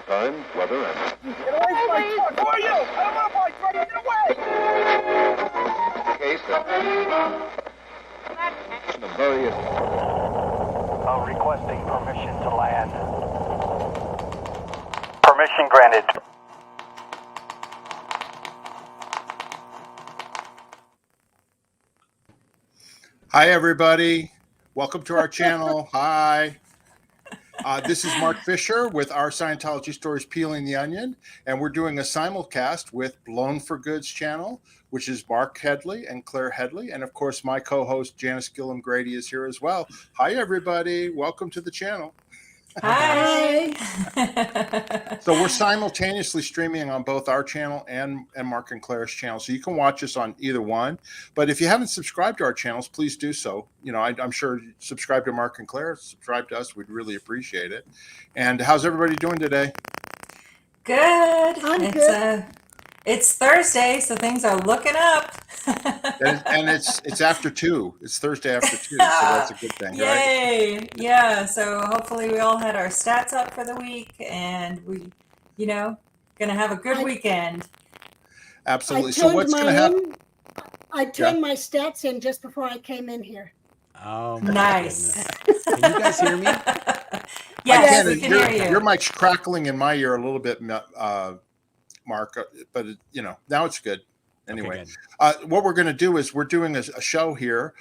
Time, weather, and... Get away from my truck! Who are you? I don't want to buy Grady! Get away! Case the various... Requesting permission to land. Permission granted. Hi, everybody. Welcome to our channel. Hi. This is Mark Fisher with our Scientology Stories Peeling the Onion, and we're doing a simulcast with Blown for Goods channel, which is Marc Headley and Claire Headley. And of course, my co-host, Janis Gillham Grady, is here as well. Hi, everybody. Welcome to the channel. Hi. So we're simultaneously streaming on both our channel and Marc and Claire's channel. So you can watch us on either one. But if you haven't subscribed to our channels, please do so. You know, I'm sure subscribe to Marc and Claire, subscribe to us. We'd really appreciate it. And how's everybody doing today? Good. I'm good. It's Thursday, so things are looking up. and it's after 2. It's Thursday after 2, so that's a good thing, Yay. Right? Yeah, so hopefully we all had our stats up for the week, and we, gonna have a good weekend. Absolutely. So what's going to happen? I turned my stats in just before I came in here. Oh, Nice. Can you guys hear me? Yes, we can hear you. Your mic's crackling in my ear a little bit, Mark, but now it's good. Anyway, okay, what we're going to do is we're doing a show here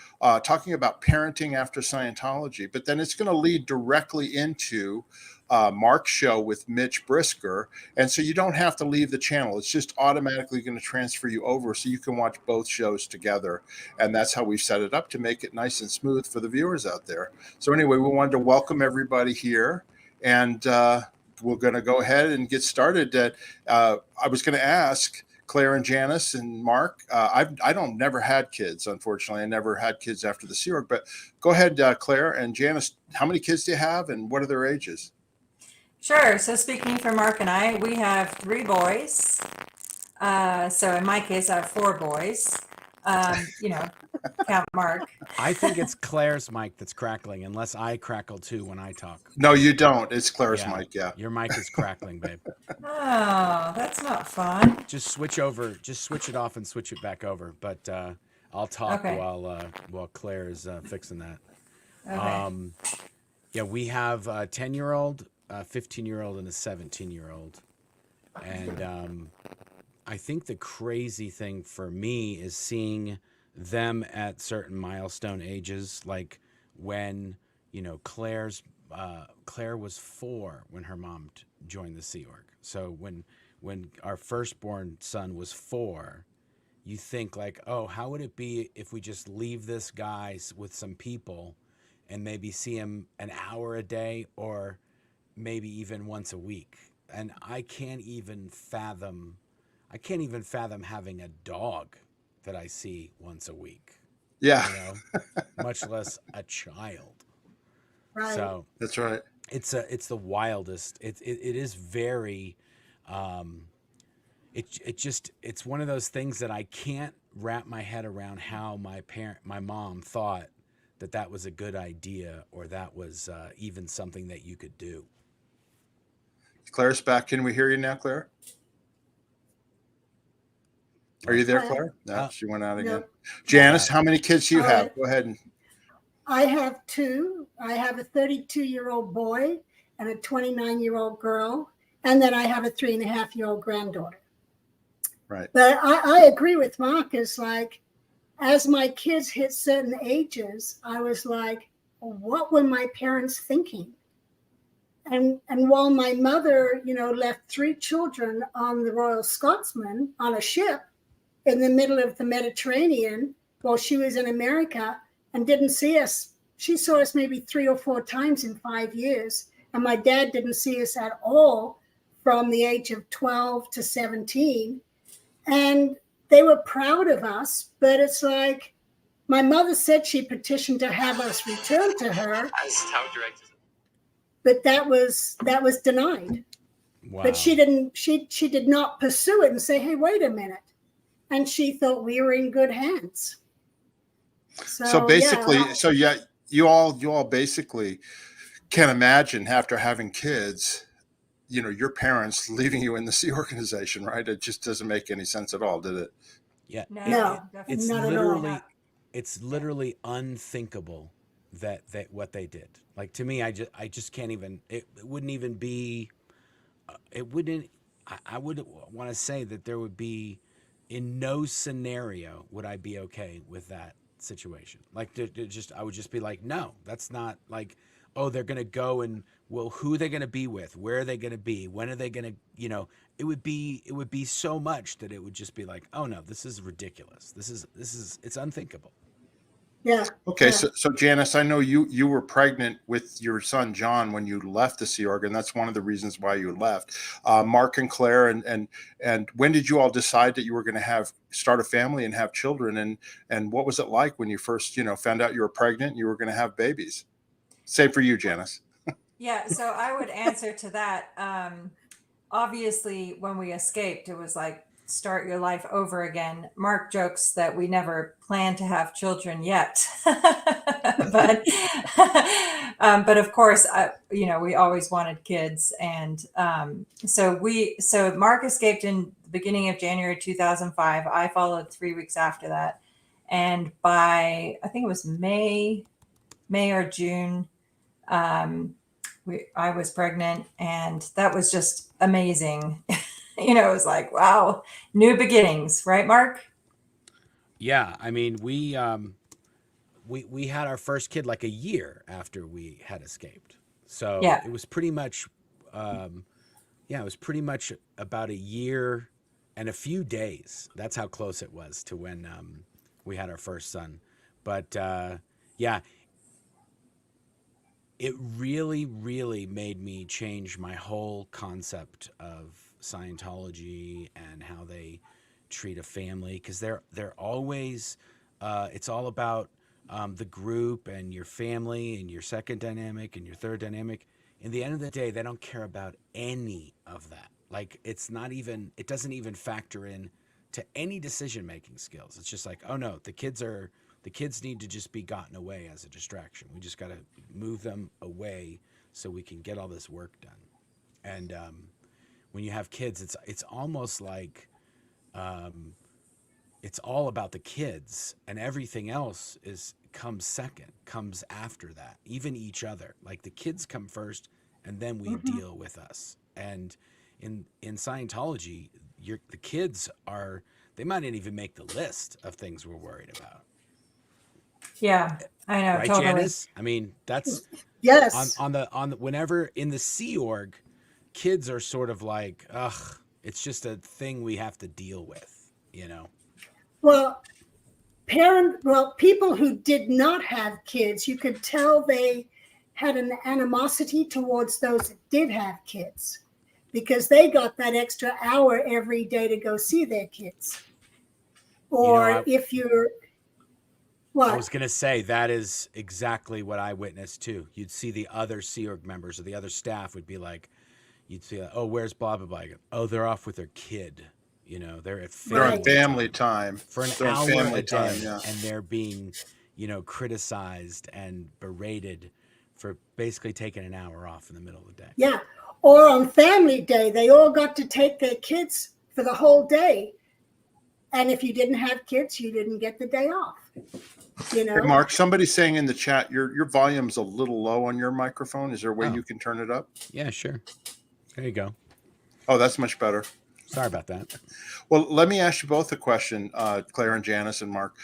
talking about parenting after Scientology, but then it's going to lead directly into Mark's show with Mitch Brisker. And so you don't have to leave the channel. It's just automatically going to transfer you over so you can watch both shows together. And that's how we've set it up to make it nice and smooth for the viewers out there. So anyway, we wanted to welcome everybody here, and we're going to go ahead and get started. I was going to ask Claire and Janis and Mark. I never had kids, unfortunately. I never had kids after the Sea Org. But go ahead, Claire and Janis. How many kids do you have, and what are their ages? Sure. So speaking for Mark and I, we have 3 boys. So in my case, I have 4 boys. Count Mark. I think it's Claire's mic that's crackling, unless I crackle too when I talk. No, you don't. It's Claire's mic, yeah. Your mic is crackling, babe. Oh, that's not fun. Just switch it off and switch it back over. But I'll talk while Claire is fixing that. Okay. We have a 10-year-old, a 15-year-old, and a 17-year-old. And I think the crazy thing for me is seeing them at certain milestone ages, like when Claire was 4 when her mom joined the Sea Org. So when our firstborn son was 4, you think like, oh, how would it be if we just leave this guy with some people and maybe see him an hour a day or maybe even once a week? And I can't even fathom having a dog that I see once a week. Yeah. Much less a child. Right. So that's right. It's the wildest. It is very it's one of those things that I can't wrap my head around how my mom thought that was a good idea, or that was even something that you could do. Claire's back. Can we hear you now, Claire? Are you there, Claire? No, she went out again. No. Janis, how many kids do you have? Go ahead. I have 2. I have a 32-year-old boy and a 29-year-old girl. And then I have a 3.5-year-old granddaughter. Right. But I agree with Mark. Is like, as my kids hit certain ages, I was like, what were my parents thinking? And while my mother, left 3 children on the Royal Scotsman on a ship in the middle of the Mediterranean while she was in America and didn't see us. She saw us maybe 3 or 4 times in 5 years. And my dad didn't see us at all from the age of 12 to 17. And they were proud of us, but it's like, my mother said she petitioned to have us returned to her. But that was denied. Wow. But she did not pursue it and say, hey, wait a minute. And she thought we were in good hands. So basically, you all basically can imagine after having kids, your parents leaving you in the Sea Organization, right? It just doesn't make any sense at all, did it? Yeah. No, No, It's not at all. literally unthinkable that what they did. Like, to me, I just can't even, it wouldn't even be, it wouldn't, I would want to say that there would be, in no scenario would I be okay with that situation. Like, I would just be like, no, that's not, like, oh, they're going to go and, well, who are they going to be with? Where are they going to be? When are they going to, it would be so much that it would just be like, oh no, this is ridiculous. This is, it's unthinkable. Yeah. Okay, Yeah. so Janice, I know you were pregnant with your son John when you left the Sea Org, and that's one of the reasons why you left. Mark and Claire, and when did you all decide that you were going to start a family and have children? And what was it like when you first found out you were pregnant and you were going to have babies? Same for you, Janice. Yeah, so I would answer to that. Obviously, when we escaped, it was like start your life over again. Mark jokes that we never planned to have children yet, but but of course, we always wanted kids, and so Mark escaped in the beginning of January 2005. I followed 3 weeks after that, and by I think it was May or June. I was pregnant, and that was just amazing. It was like, wow, new beginnings, right, Mark? Yeah, I mean, we had our first kid like a year after we had escaped, so Yeah. it was pretty much, it was pretty much about a year and a few days. That's how close it was to when we had our first son. But yeah, it really, really made me change my whole concept of Scientology and how they treat a family, because they're always, it's all about the group and your family and your second dynamic and your third dynamic. In the end of the day, they don't care about any of that. Like, it doesn't even factor in to any decision-making skills. It's just like, oh no, the kids need to just be gotten away as a distraction. We just got to move them away so we can get all this work done. And when you have kids, it's almost like it's all about the kids, and everything else comes after that. Even each other. Like, the kids come first, and then we deal with us. And in Scientology, the kids they might not even make the list of things we're worried about. Yeah, I know, Right, totally. Janice? I mean, that's Yes. on the whenever in the Sea Org, kids are sort of like, ugh, it's just a thing we have to deal with, Well, people who did not have kids, you could tell they had an animosity towards those that did have kids, because they got that extra hour every day to go see their kids. Or if you're, what? I was going to say, that is exactly what I witnessed too. You'd see the other Sea Org members or the other staff would be like, you'd see, oh, where's blah, blah, blah. Oh, they're off with their kid. They're at Family time for an They're hour family a day, time, yeah. and they're being, criticized and berated for basically taking an hour off in the middle of the day. Yeah. Or on family day, they all got to take their kids for the whole day. And if you didn't have kids, you didn't get the day off. Hey, Mark, somebody's saying in the chat, your volume's a little low on your microphone. Is there a way you can turn it up? Yeah, sure. There you go. Oh, that's much better. Sorry about that. Well, let me ask you both a question, Claire and Janice and Mark.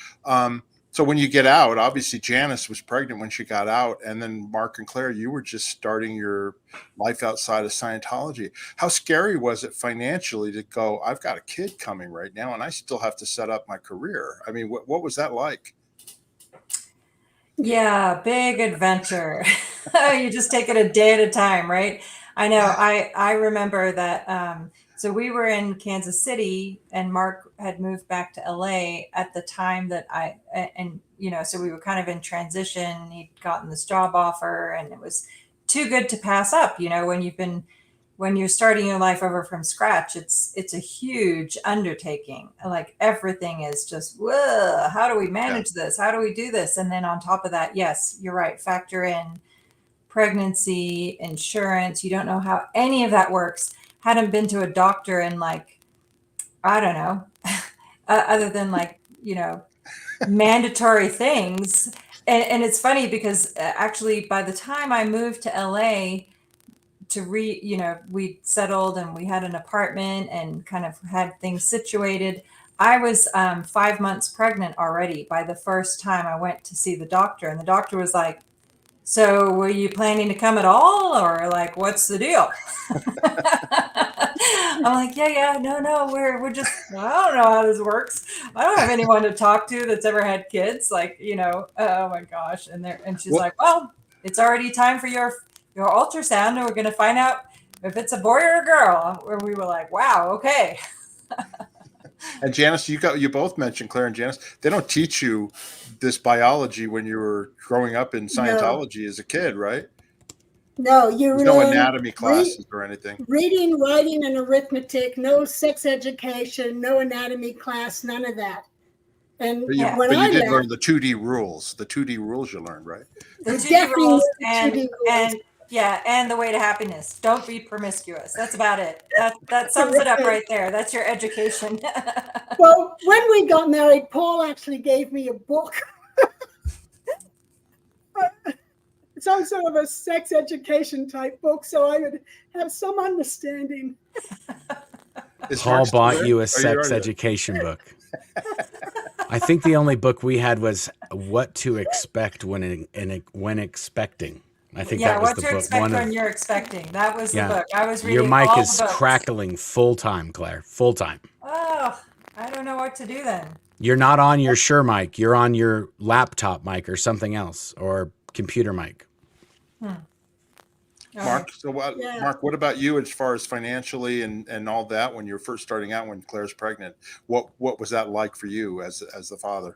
So when you get out, obviously Janice was pregnant when she got out, and then Mark and Claire, you were just starting your life outside of Scientology. How scary was it financially to go, I've got a kid coming right now, and I still have to set up my career? I mean, what was that like? Yeah, big adventure. You just take it a day at a time, right? I know. I remember that. So we were in Kansas City, and Mark had moved back to LA at the time that so we were kind of in transition. He'd gotten this job offer, and it was too good to pass up. When you're starting your life over from scratch, it's a huge undertaking. Like, everything is just, whoa, how do we manage this? How do we do this? And then on top of that, yes, you're right, factor in pregnancy, insurance. You don't know how any of that works. Hadn't been to a doctor in like, I don't know, other than like, mandatory things. And it's funny because actually by the time I moved to LA we settled and we had an apartment and kind of had things situated. I was 5 months pregnant already by the first time I went to see the doctor. And the doctor was like, so were you planning to come at all? Or like, what's the deal? I'm like, yeah, no, we're just, I don't know how this works. I don't have anyone to talk to that's ever had kids. Like, oh my gosh. And she's like, well, it's already time for your ultrasound, and we're going to find out if it's a boy or a girl. Where we were like, wow, okay. And Janis, you both mentioned, Claire and Janis, they don't teach you this biology when you were growing up in Scientology as a kid, right? No, There's no anatomy classes or anything. Reading, writing, and arithmetic, no sex education, no anatomy class, none of that. And But you did learn the 2D rules. The 2D rules you learned, right? The 2D rules and the way to happiness. Don't be promiscuous. That's about it. That sums it up right there. That's your education. Well, when we got married, Paul actually gave me a book. Some sort of a sex education type book, so I would have some understanding. Paul bought you a sex education book. I think the only book we had was What to Expect When Expecting. I think that was the book. What to expect when you're expecting. That was the book. I was reading. Your mic is crackling full time, Claire. Full time. Oh, I don't know what to do then. You're not on your Shure mic. You're on your laptop mic or something else, or computer mic. Mark, Mark, what about you as far as financially and all that when you're first starting out when Claire's pregnant? What was that like for you as the father?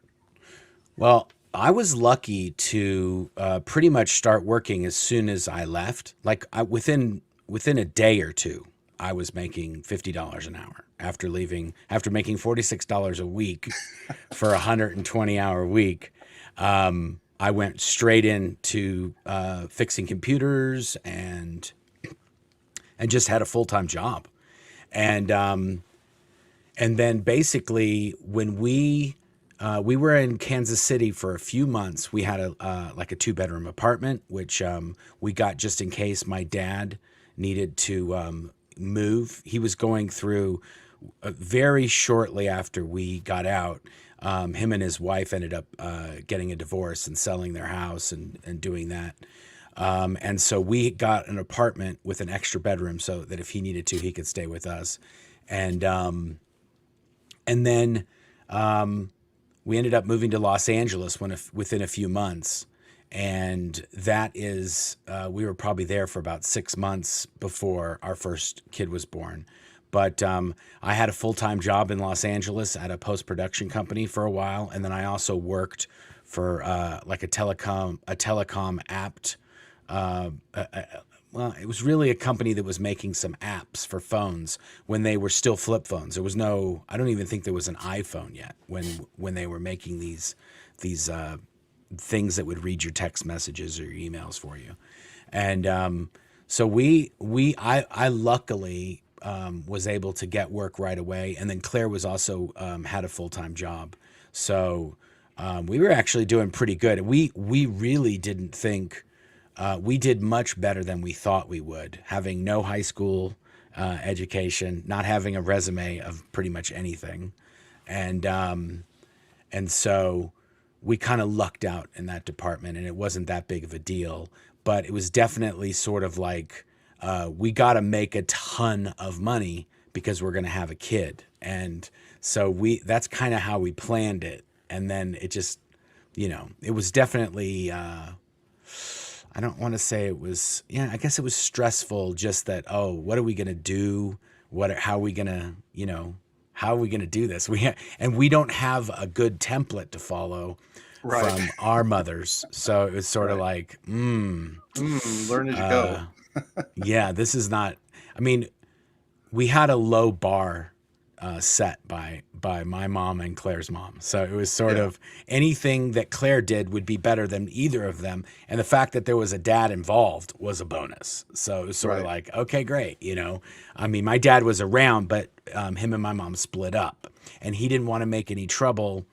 Well, I was lucky to pretty much start working as soon as I left. Like within a day or two, I was making $50 an hour after making $46 a week for a 120-hour week. I went straight into fixing computers and just had a full-time job. And then basically when we were in Kansas City for a few months, we had a 2-bedroom apartment, which we got just in case my dad needed to move. He was going through very shortly after we got out. Him and his wife ended up getting a divorce and selling their house and doing that. And so we got an apartment with an extra bedroom so that if he needed to, he could stay with us. And then we ended up moving to Los Angeles within a few months. And that is, we were probably there for about 6 months before our first kid was born. But I had a full-time job in Los Angeles at a post-production company for a while, and then I also worked for like a telecom apt. Well, it was really a company that was making some apps for phones when they were still flip phones. There was no, I don't even think there was an iPhone yet when they were making these things that would read your text messages or your emails for you. And so I luckily was able to get work right away. And then Claire was also had a full-time job. So we were actually doing pretty good. We really didn't think, we did much better than we thought we would, having no high school education, not having a resume of pretty much anything. And so we kind of lucked out in that department, and it wasn't that big of a deal, but it was definitely sort of like, we got to make a ton of money because we're going to have a kid. And so that's kind of how we planned it. And then it just, it was definitely, I don't want to say it was, I guess it was stressful just that, what are we going to do? How are we going to do this? We don't have a good template to follow from our mothers. So it was sort of like, learn as you go. Yeah, this is not, we had a low bar set by my mom and Claire's mom. So it was sort of anything that Claire did would be better than either of them. And the fact that there was a dad involved was a bonus. So it was sort of like, okay, great. You know, I mean, my dad was around, but him and my mom split up, and he didn't want to make any trouble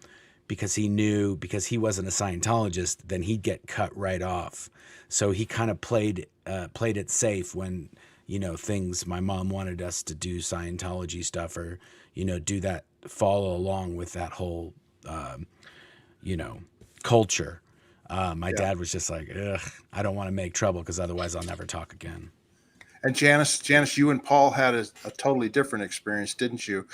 because he knew because he wasn't a Scientologist, then he'd get cut right off. So he kind of played it safe when, you know, things my mom wanted us to do Scientology stuff or, you know, do that, follow along with that whole, you know, culture. My dad was just like, ugh, I don't want to make trouble because otherwise I'll never talk again. And Janice, you and Paul had a totally different experience, didn't you?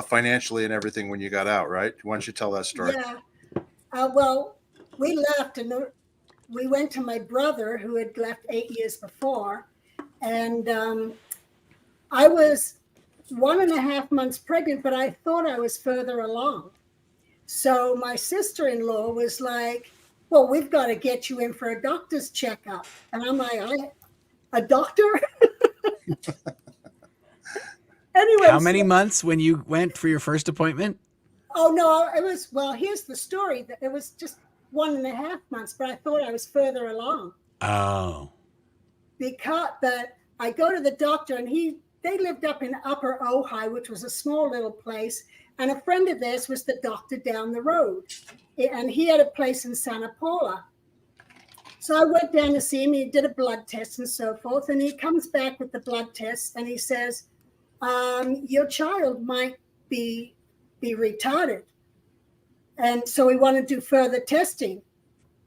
Financially and everything when you got out, right? Why don't you tell that story? Yeah. Well, we left and we went to my brother who had left 8 years before. And I was 1.5 months pregnant, but I thought I was further along. So my sister-in-law was like, well, we've got to get you in for a doctor's checkup. And I'm like, a doctor? Anyway. How many months when you went for your first appointment? Oh, no, it was, well, here's the story. It was just 1.5 months, but I thought I was further along. Oh. But I go to the doctor and they lived up in Upper Ojai, which was a small little place. And a friend of theirs was the doctor down the road. And he had a place in Santa Paula. So I went down to see him. He did a blood test and so forth. And he comes back with the blood test and he says, your child might be retarded. And so we want to do further testing.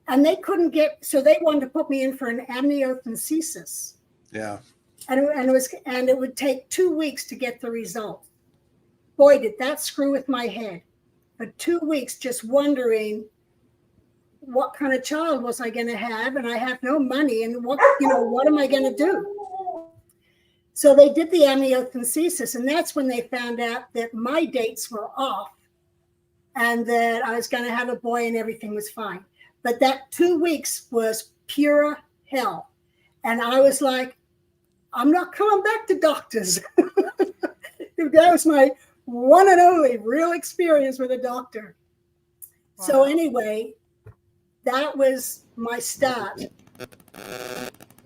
And they couldn't so they wanted to put me in for an amniocentesis. Yeah. And it would take 2 weeks to get the result. Boy, did that screw with my head. For 2 weeks, just wondering what kind of child was I going to have, and I have no money, and what am I going to do? So they did the amniocentesis, and that's when they found out that my dates were off, and that I was going to have a boy, and everything was fine. But that 2 weeks was pure hell, and I was like, I'm not coming back to doctors. That was my one and only real experience with a doctor. Wow. So anyway, that was my start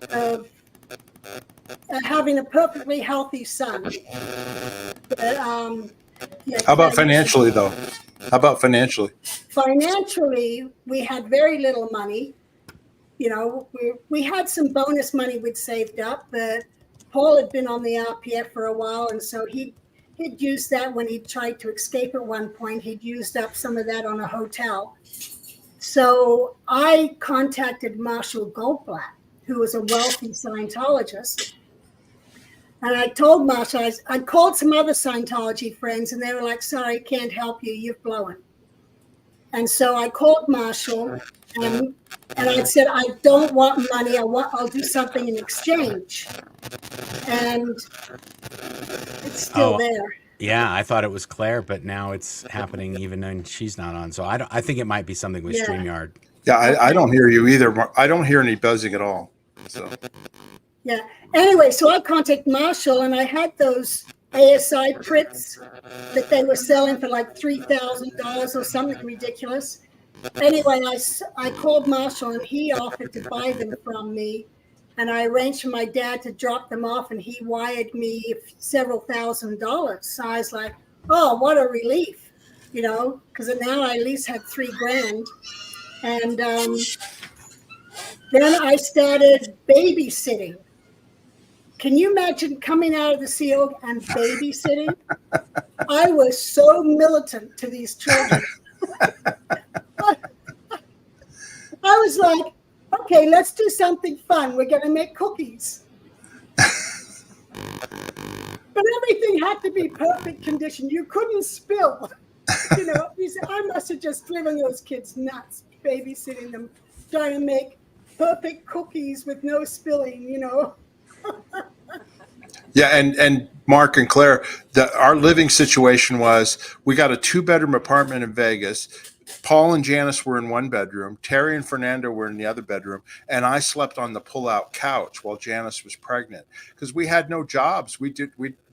of having a perfectly healthy son. But, How about financially, though? How about financially? Financially, we had very little money. You know, we had some bonus money we'd saved up, but Paul had been on the RPF for a while, and so he'd used that when he tried to escape at one point. He'd used up some of that on a hotel. So I contacted Marshall Goldblatt, who was a wealthy Scientologist. And I told Marshall, I called some other Scientology friends, and they were like, sorry, can't help you, you've blown. And so I called Marshall, and I said, I don't want money, I'll do something in exchange. And it's still there. Yeah, I thought it was Claire, but now it's happening even when she's not on. So I think it might be something with StreamYard. Yeah, I don't hear you either. I don't hear any buzzing at all. So. Yeah. Anyway, so I contacted Marshall, and I had those ASI prints that they were selling for like $3,000 or something ridiculous. Anyway, I called Marshall, and he offered to buy them from me. And I arranged for my dad to drop them off, and he wired me several $1,000s. So I was like, oh, what a relief, you know, because now I at least had $3,000. And then I started babysitting. Can you imagine coming out of the SEAL and babysitting? I was so militant to these children. I was like, okay, let's do something fun. We're going to make cookies. But everything had to be perfect condition. You couldn't spill. You know, I must have just driven those kids nuts, babysitting them, trying to make perfect cookies with no spilling, you know. Yeah, and Mark and Claire, our living situation was we got a 2-bedroom apartment in Vegas. Paul and Janice were in one bedroom. Terry and Fernando were in the other bedroom. And I slept on the pull-out couch while Janice was pregnant because we had no jobs. We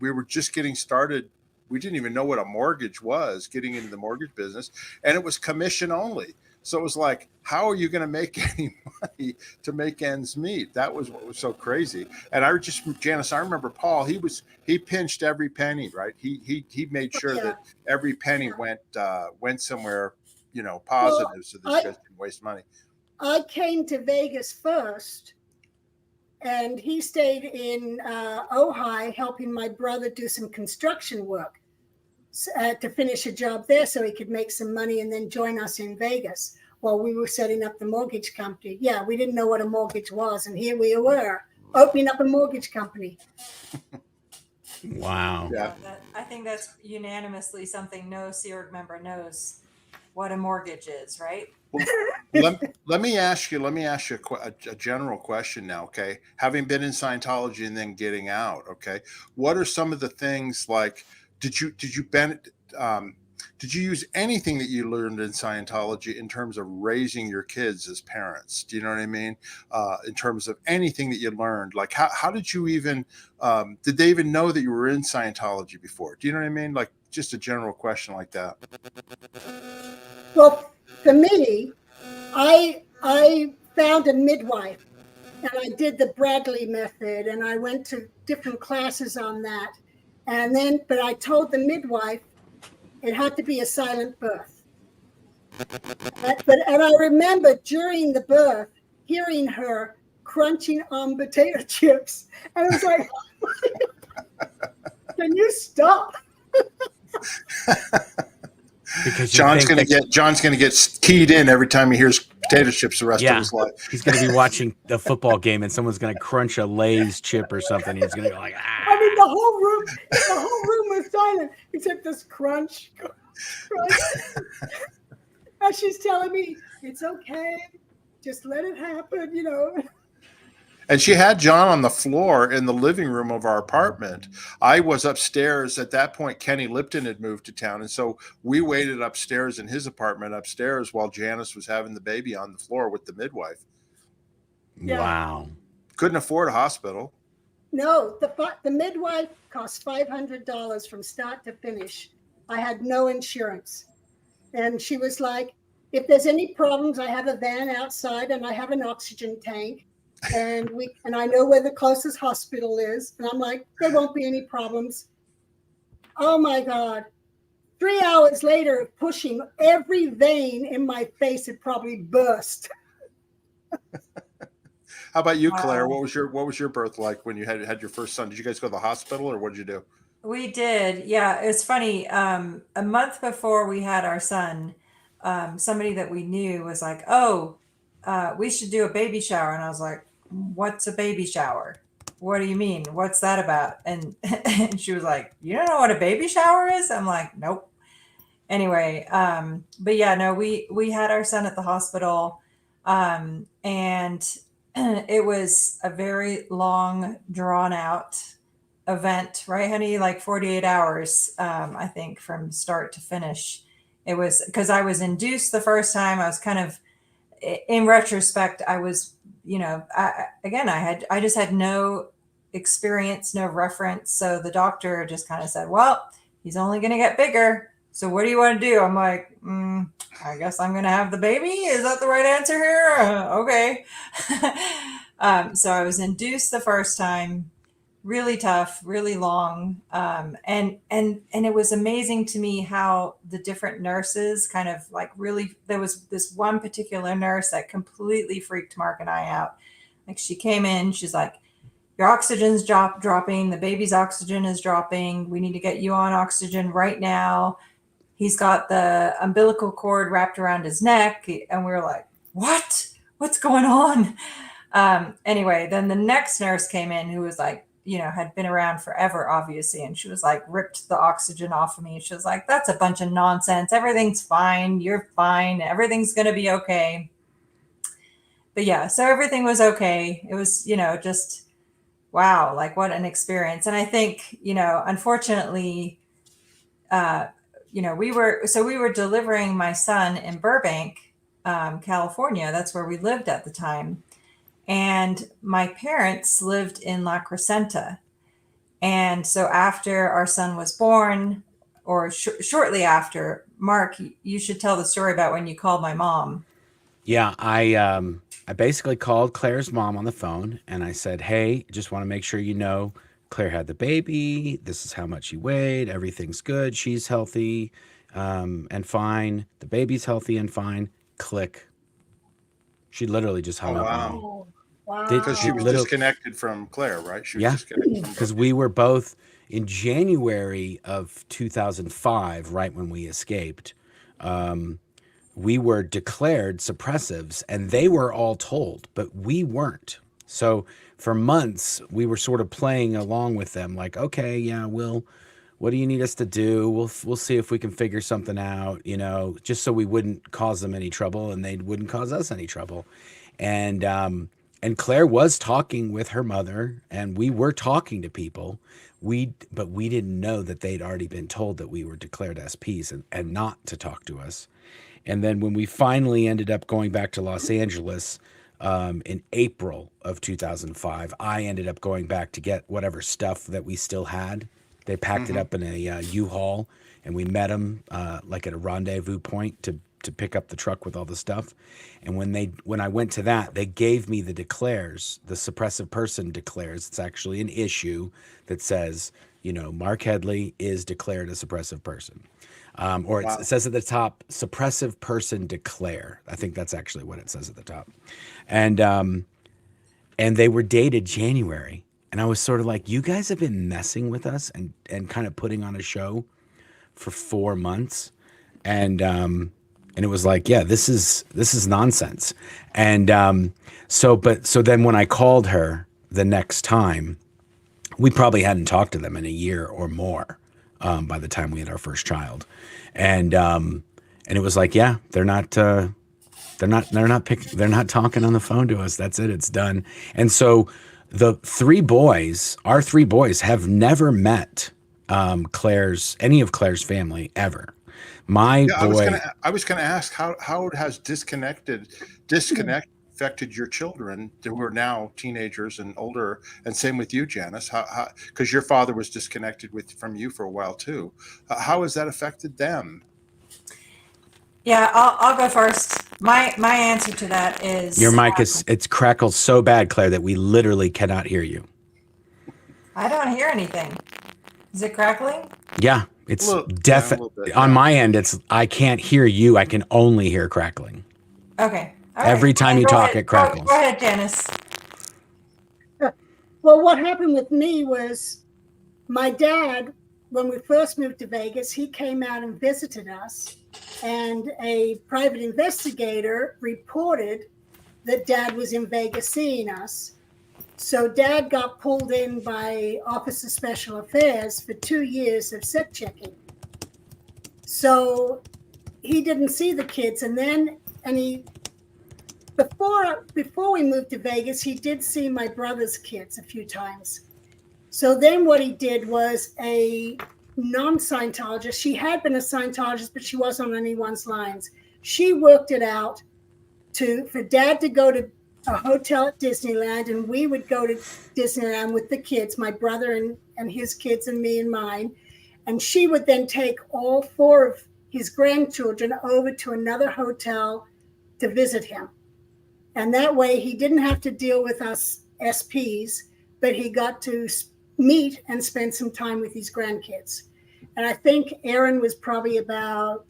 were just getting started we didn't even know what a mortgage was, getting into the mortgage business, and it was commission only. So it was like, how are you going to make any money to make ends meet? That was what was so crazy. And Janice, I remember Paul. He pinched every penny, right? He made sure that every penny went somewhere, positive, so that you guys didn't waste money. I came to Vegas first, and he stayed in Ojai helping my brother do some construction work to finish a job there so he could make some money and then join us in Vegas while we were setting up the mortgage company. Yeah, we didn't know what a mortgage was, and here we were opening up a mortgage company. Wow. Yeah. I think that's unanimously something no Sea Org member knows what a mortgage is, right? Well, let me ask you a general question now, okay? Having been in Scientology and then getting out, okay? What are some of the things like? Did you use anything that you learned in Scientology in terms of raising your kids as parents? Do you know what I mean? In terms of anything that you learned, like how did you even? Did they even know that you were in Scientology before? Do you know what I mean? Like just a general question like that. Well, for me, I found a midwife, and I did the Bradley method, and I went to different classes on that. But I told the midwife it had to be a silent birth. And I remember during the birth hearing her crunching on potato chips. I was like, can you stop? Because John's gonna get keyed in every time he hears potato chips the rest of his life. He's gonna be watching the football game and someone's gonna crunch a Lay's chip or something. He's gonna go like, ah. I mean, the whole room was silent except this crunch. And she's telling me it's okay, just let it happen, And she had John on the floor in the living room of our apartment. I was upstairs. At that point, Kenny Lipton had moved to town. And so we waited upstairs in his apartment upstairs while Janice was having the baby on the floor with the midwife. Yeah. Wow. Couldn't afford a hospital. No, the midwife cost $500 from start to finish. I had no insurance. And she was like, if there's any problems, I have a van outside and I have an oxygen tank. And I know where the closest hospital is. And I'm like, there won't be any problems. Oh my God. 3 hours later, pushing, every vein in my face had probably burst. How about you, Claire? What was your birth like when you had your first son? Did you guys go to the hospital or what did you do? We did. Yeah, it's funny. A month before we had our son, somebody that we knew was like, oh, we should do a baby shower. And I was like, what's a baby shower? What do you mean? What's that about? And she was like, you don't know what a baby shower is? I'm like, nope. Anyway, but yeah, no, we had our son at the hospital, and it was a very long, drawn out event, right, honey? Like 48 hours, I think, from start to finish. It was because I was induced the first time. I was kind of, in retrospect, I was, I just had no experience, no reference. So the doctor just kind of said, well, he's only going to get bigger. So what do you want to do? I'm like, I guess I'm going to have the baby. Is that the right answer here? Okay. So I was induced the first time, really tough, really long. And it was amazing to me how the different nurses kind of like really, there was this one particular nurse that completely freaked Mark and I out. Like she came in, she's like, your oxygen's dropping, the baby's oxygen is dropping. We need to get you on oxygen right now. He's got the umbilical cord wrapped around his neck. And we were like, what? What's going on? Anyway, then the next nurse came in who was like, had been around forever, obviously. And she was like, ripped the oxygen off of me. She was like, that's a bunch of nonsense. Everything's fine. You're fine. Everything's going to be okay. But yeah, so everything was okay. It was, just, wow, like what an experience. And I think, unfortunately, we were delivering my son in Burbank, California. That's where we lived at the time. And my parents lived in La Crescenta. And so after our son was born, or shortly after. Mark, you should tell the story about when you called my mom. Yeah, I basically called Claire's mom on the phone and I said, "Hey, just want to make sure you know Claire had the baby. This is how much she weighed. Everything's good. She's healthy and fine. The baby's healthy and fine." Click. She literally just hung Oh, up on wow. me. Oh, wow. Because she was Little- disconnected from Claire, right? She was Yeah, disconnected from because both. we were both in January of 2005, right when we escaped. We were declared suppressives and they were all told, but we weren't. So for months, we were sort of playing along with them like, okay, yeah, what do you need us to do? We'll see if we can figure something out, just so we wouldn't cause them any trouble and they wouldn't cause us any trouble. And Claire was talking with her mother and we were talking to people. But we didn't know that they'd already been told that we were declared SPs and not to talk to us. And then when we finally ended up going back to Los Angeles in April of 2005, I ended up going back to get whatever stuff that we still had. They packed it up in a U-Haul, and we met them like at a rendezvous point to pick up the truck with all the stuff. And when I went to that, they gave me the declares, the suppressive person declares. It's actually an issue that says, Marc Headley is declared a suppressive person. Or Wow. it says at the top, suppressive person declare. I think that's actually what it says at the top. And they were dated January. And I was sort of like, you guys have been messing with us and kind of putting on a show for 4 months. And it was like, yeah, this is nonsense. And so then when I called her the next time, we probably hadn't talked to them in a year or more. By the time we had our first child, and it was like, yeah, they're not talking on the phone to us. That's it. It's done. And so our three boys have never met any of Claire's family ever. My boy, I was gonna ask how has disconnect affected your children who are now teenagers and older, and same with you, Janis. How because your father was disconnected from you for a while too. How has that affected them? Yeah, I'll go first. My answer to that is your mic it's crackled so bad, Claire, that we literally cannot hear you. I don't hear anything. Is it crackling? Yeah, it's a little bit, on my end. I can't hear you. I can only hear crackling. Okay. All Every right. time you Go talk, ahead. it crackles. Go ahead, Janis. Well, what happened with me was my dad, when we first moved to Vegas, he came out and visited us, and a private investigator reported that Dad was in Vegas seeing us. So Dad got pulled in by Office of Special Affairs for 2 years of set checking. So he didn't see the kids, before we moved to Vegas, he did see my brother's kids a few times. So then what he did was a non-Scientologist. She had been a Scientologist, but she wasn't on anyone's lines. She worked it out for Dad to go to a hotel at Disneyland, and we would go to Disneyland with the kids, my brother and his kids and me and mine. And she would then take all 4 of his grandchildren over to another hotel to visit him. And that way he didn't have to deal with us SPs, but he got to meet and spend some time with his grandkids. And I think Aaron was probably about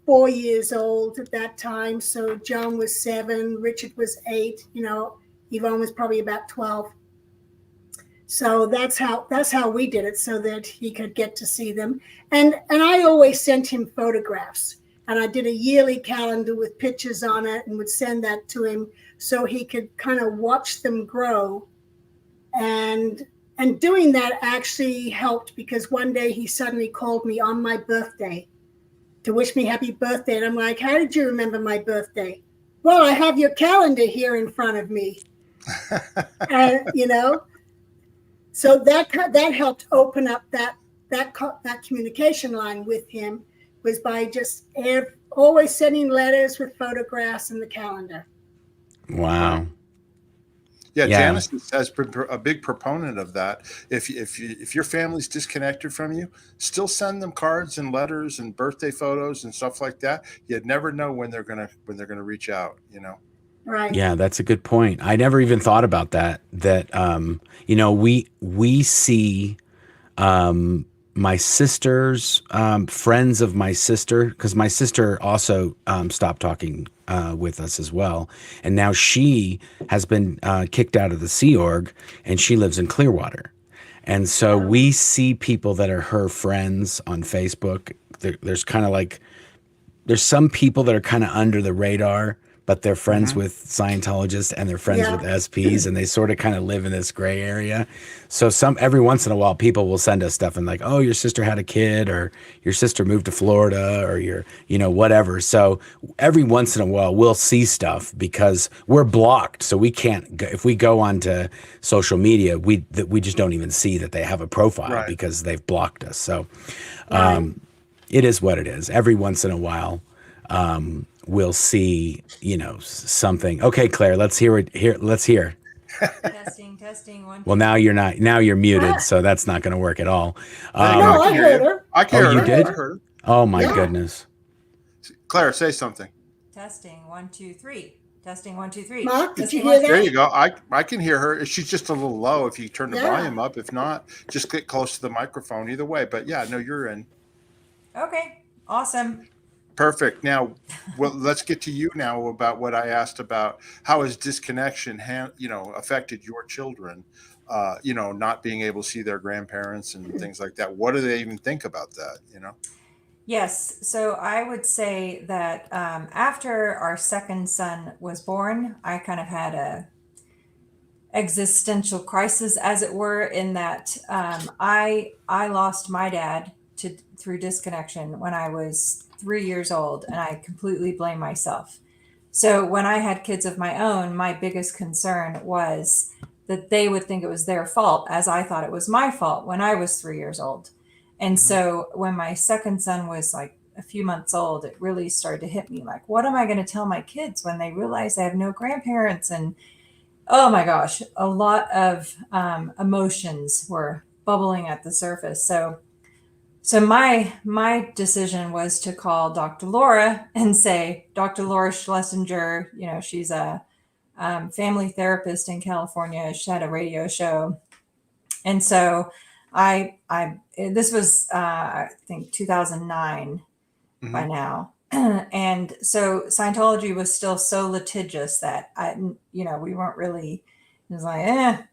4 years old at that time. So John was 7, Richard was 8, Yvonne was probably about 12. So that's how we did it, so that he could get to see them. And I always sent him photographs. And I did a yearly calendar with pictures on it and would send that to him so he could kind of watch them grow. And doing that actually helped, because one day he suddenly called me on my birthday to wish me happy birthday. And I'm like, how did you remember my birthday? Well, I have your calendar here in front of me. And, so that helped open up that communication line with him, was by just always sending letters with photographs in the calendar. Wow. Yeah, Yeah. Janice has been a big proponent of that. If your family's disconnected from you, still send them cards and letters and birthday photos and stuff like that. You'd never know when they're gonna reach out. Right. Yeah, that's a good point. I never even thought about that. We see my sister's friends of my sister, because my sister also stopped talking with us as well, and now she has been kicked out of the Sea Org, and she lives in Clearwater, and so we see people that are her friends on Facebook. There's some people that are kind of under the radar, but they're friends with Scientologists and they're friends with SPs, and they sort of kind of live in this gray area. So every once in a while, people will send us stuff and like, oh, your sister had a kid, or your sister moved to Florida, or whatever. So every once in a while, we'll see stuff because we're blocked. So we can't, if we go onto social media, we just don't even see that they have a profile because they've blocked us. So it is what it is. Every once in a while, we'll see, something. Okay, Claire, let's hear it here. Let's hear. Testing. One, Well, now you're muted, so that's not going to work at all. No, I heard her. I can hear you her. did? I heard her. Oh my goodness. Claire, say something. testing. 1, 2, 3. Testing. 1, 2, 3. Mark, did you Testing, hear 1, that? There you go. I can hear her. She's just a little low. If you turn the volume up, if not, just get close to the microphone. Either way, but yeah, no, you're in. Okay. Awesome. Perfect. Now, let's get to you now about what I asked about. How has disconnection, affected your children? Not being able to see their grandparents and things like that. What do they even think about that? Yes. So I would say that after our second son was born, I kind of had a existential crisis, as it were, in that I lost my dad through disconnection when I was 3 years old, and I completely blame myself. So when I had kids of my own, my biggest concern was that they would think it was their fault, as I thought it was my fault when I was 3 years old. And so when my second son was like a few months old, it really started to hit me like, what am I going to tell my kids when they realize they have no grandparents? And oh my gosh, a lot of emotions were bubbling at the surface. So my decision was to call Dr. Laura and say, Dr. Laura Schlesinger, she's a family therapist in California. She had a radio show. And so this was, I think 2009 by now. And so Scientology was still so litigious that we weren't really, it was like,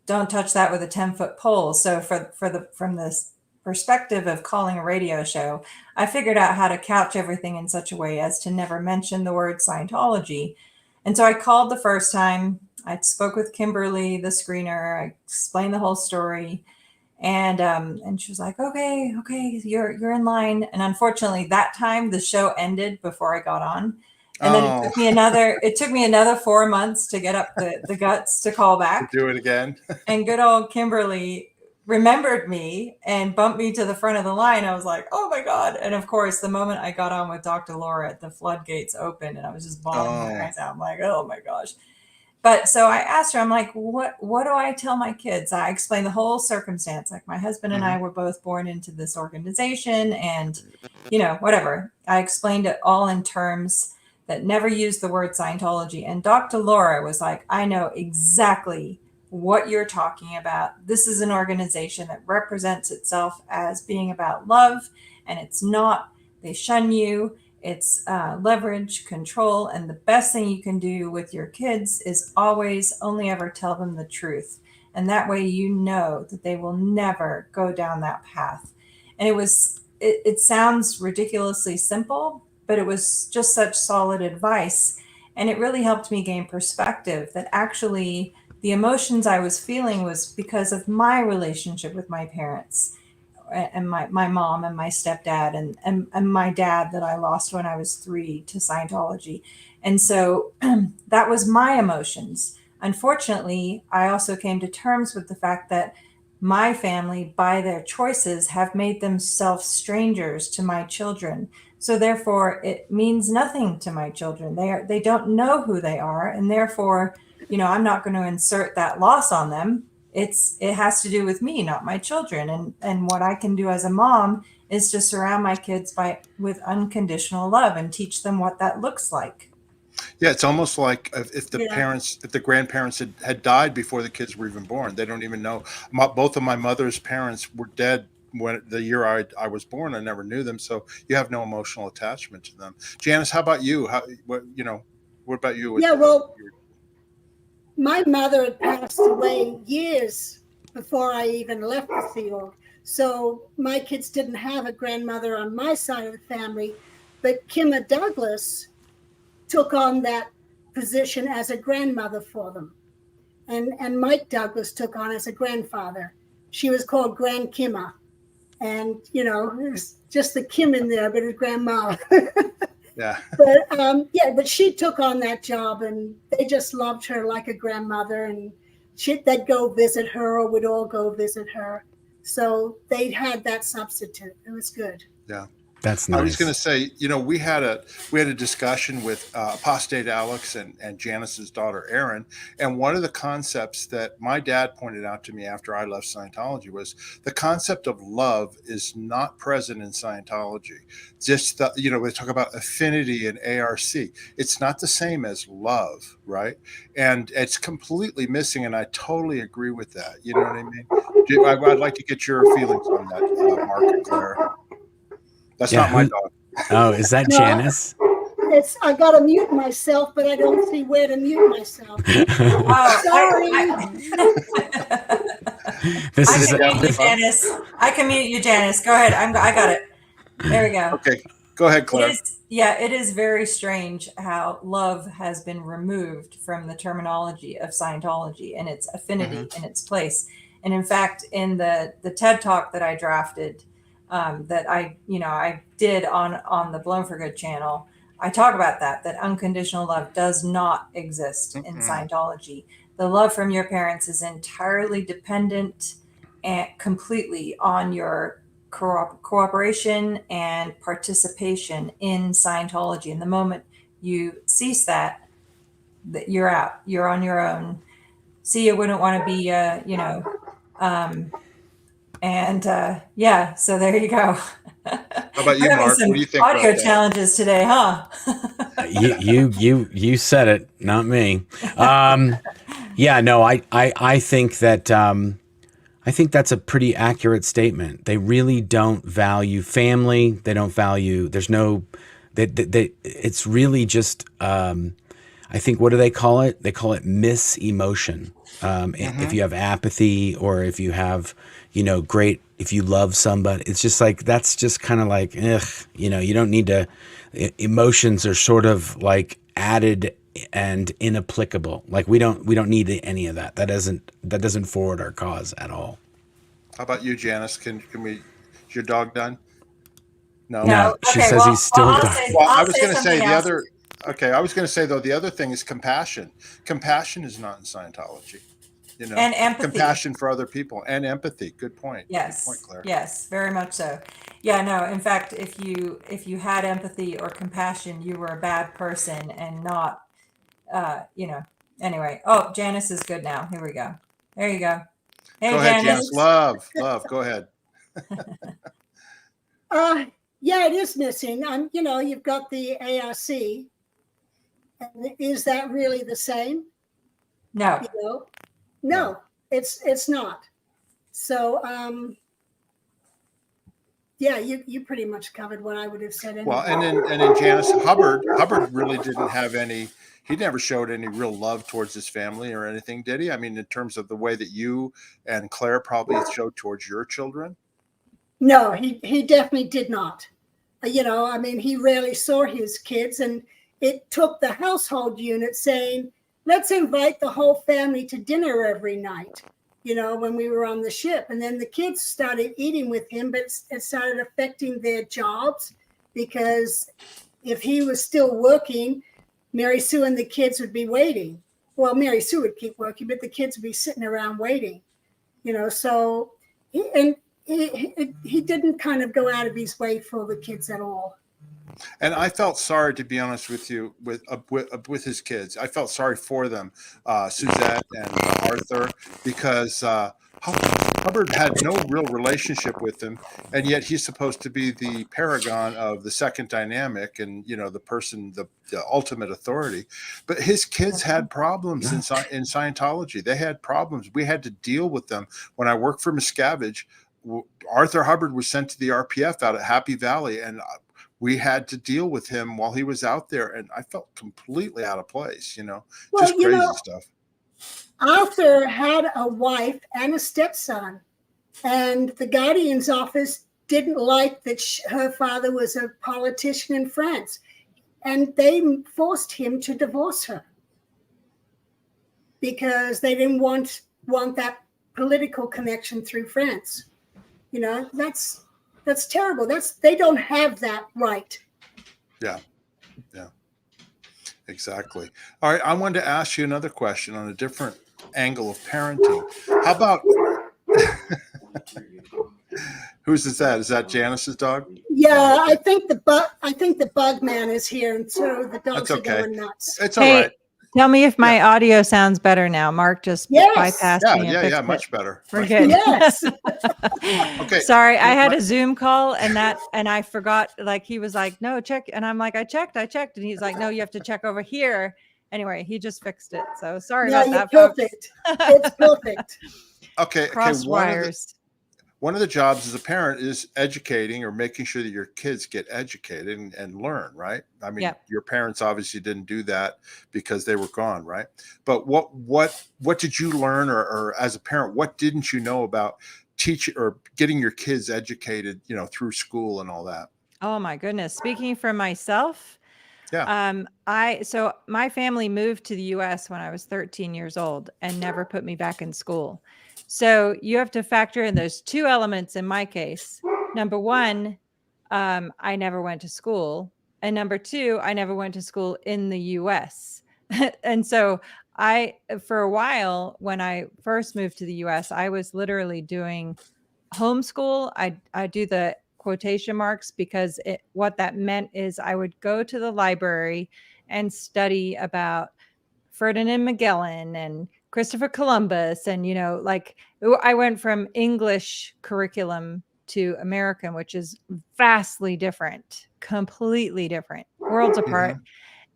don't touch that with a 10-foot pole. So from this perspective of calling a radio show, I figured out how to couch everything in such a way as to never mention the word Scientology. And so I called the first time. I spoke with Kimberly, the screener. I explained the whole story, and she was like, "Okay, you're in line." And unfortunately, that time the show ended before I got on, and then it took me another 4 months to get up the guts to call back. Do it again. And good old Kimberly remembered me and bumped me to the front of the line. I was like, oh my God. And of course, the moment I got on with Dr. Laura, the floodgates opened and I was just bawling my eyes out. I'm like, oh my gosh. But so I asked her, I'm like, what do I tell my kids? I explained the whole circumstance. Like my husband and I were both born into this organization and, whatever. I explained it all in terms that never used the word Scientology. And Dr. Laura was like, I know exactly what you're talking about. This is an organization that represents itself as being about love, and it's not. They shun you. It's leverage, control, and the best thing you can do with your kids is always only ever tell them the truth. And that way you know that they will never go down that path. And it sounds ridiculously simple, but it was just such solid advice. And it really helped me gain perspective that actually the emotions I was feeling was because of my relationship with my parents and my mom and my stepdad and my dad that I lost when I was 3 to Scientology. And so that was my emotions. Unfortunately, I also came to terms with the fact that my family, by their choices, have made themselves strangers to my children. So therefore, it means nothing to my children. They don't know who they are, and therefore I'm not going to insert that loss on them. It has to do with me, not my children. And what I can do as a mom is to surround my kids with unconditional love and teach them what that looks like. Yeah, it's almost like if the Yeah. if the grandparents had died before the kids were even born. They don't even know. Both of my mother's parents were dead when the year I was born. I never knew them, so you have no emotional attachment to them. Janice, how about you? What about you? Yeah, well, my mother had passed away years before I even left the field. So my kids didn't have a grandmother on my side of the family, but Kimma Douglas took on that position as a grandmother for them. And Mike Douglas took on as a grandfather. She was called Grand Kimma. And, there's just the Kim in there, but it's grandma. Yeah. But she took on that job, and they just loved her like a grandmother, and they'd go visit her, or would all go visit her. So they had that substitute. It was good. Yeah. That's nice. I was going to say, we had a discussion with apostate Alex and Janice's daughter Erin, and one of the concepts that my dad pointed out to me after I left Scientology was the concept of love is not present in Scientology. Just we talk about affinity and ARC. It's not the same as love, right? And it's completely missing. And I totally agree with that. You know what I mean? I'd like to get your feelings on that, Mark and Claire. That's not my dog. Oh, is that Janice? I got to mute myself, but I don't see where to mute myself. Sorry. This I can mute you, Janice. I can mute you, Janice. Go ahead. I got it. There we go. Okay. Go ahead, Claire. It is very strange how love has been removed from the terminology of Scientology and its affinity in its place. And in fact, in the TED Talk that I drafted, that I did on the Blown for Good channel, I talk about that unconditional love does not exist in Scientology. The love from your parents is entirely dependent and completely on your cooperation and participation in Scientology. And the moment you cease that you're out. You're on your own. See, you wouldn't want to be, so there you go. How about you, Mark? What do you think? Audio challenges today, huh? You said it, not me. I think that I think that's a pretty accurate statement. They really don't value family. They don't value. There's no. It's really just. I think, what do they call it? They call it misemotion. If you have apathy, or if you have, if you love somebody, it's just like, that's just kind of like, you don't need to, emotions are sort of like added and inapplicable. Like we don't need any of that. That doesn't forward our cause at all. How about you, Janice? Can we, is your dog done? No, she says he's still done. Well, I was going to say the other. Okay, I was going to say, though, the other thing is compassion. Compassion is not in Scientology. And empathy. Compassion for other people and empathy. Good point. Yes. Good point, Claire. Yes, very much so. Yeah, no, in fact, if you had empathy or compassion, you were a bad person and not, anyway. Oh, Janice is good now. Here we go. There you go. Hey, go ahead, Janice. Love. Go ahead. Yeah, it is missing. You've got the ARC. Is that really the same? No. No, it's not. So, you pretty much covered what I would have said. Anyway. Well, and then Janice, Hubbard really didn't have any. He never showed any real love towards his family or anything, did he? I mean, in terms of the way that you and Claire probably showed towards your children. No, he definitely did not. He rarely saw his kids, and it took the household unit saying, let's invite the whole family to dinner every night, when we were on the ship. And then the kids started eating with him, but it started affecting their jobs, because if he was still working, Mary Sue and the kids would be waiting. Well, Mary Sue would keep working, but the kids would be sitting around waiting, so he didn't kind of go out of his way for the kids at all. And I felt sorry, to be honest with you, with his kids. I felt sorry for them, Suzette and Arthur, because Hubbard had no real relationship with him, and yet he's supposed to be the paragon of the second dynamic, and the person, the ultimate authority. But his kids had problems in Scientology. They had problems. We had to deal with them. When I worked for Miscavige, Arthur Hubbard was sent to the RPF out at Happy Valley, and we had to deal with him while he was out there, and I felt completely out of place, just crazy stuff. Arthur had a wife and a stepson, and the guardian's office didn't like that her father was a politician in France, and they forced him to divorce her because they didn't want that political connection through France. That's terrible. They don't have that right. Yeah. Exactly. All right. I wanted to ask you another question on a different angle of parenting. How about whose is that? Is that Janice's dog? Yeah, I think the bug man is here, and so the dogs are going nuts. It's all right. Tell me if my audio sounds better now. Mark just bypassed me. Yeah, much better. We're good. Yes. Okay. Sorry, I had a Zoom call and I forgot. Like he was like, "No, check," and I'm like, "I checked," and he's like, "No, you have to check over here." Anyway, he just fixed it. So sorry about that. Perfect. It's perfect. Okay. Cross wires. One of the jobs as a parent is educating or making sure that your kids get educated and learn, right? I mean, your parents obviously didn't do that because they were gone, right? But what did you learn, or as a parent, what didn't you know about teaching or getting your kids educated, through school and all that? Oh my goodness. Speaking for myself, yeah. So my family moved to the US when I was 13 years old and never put me back in school. So you have to factor in those two elements in my case. Number one, I never went to school. And number two, I never went to school in the US. And so for a while, when I first moved to the US, I was literally doing homeschool. I do the quotation marks because what that meant is I would go to the library and study about Ferdinand Magellan and Christopher Columbus. And, I went from English curriculum to American, which is vastly different, completely different, worlds apart,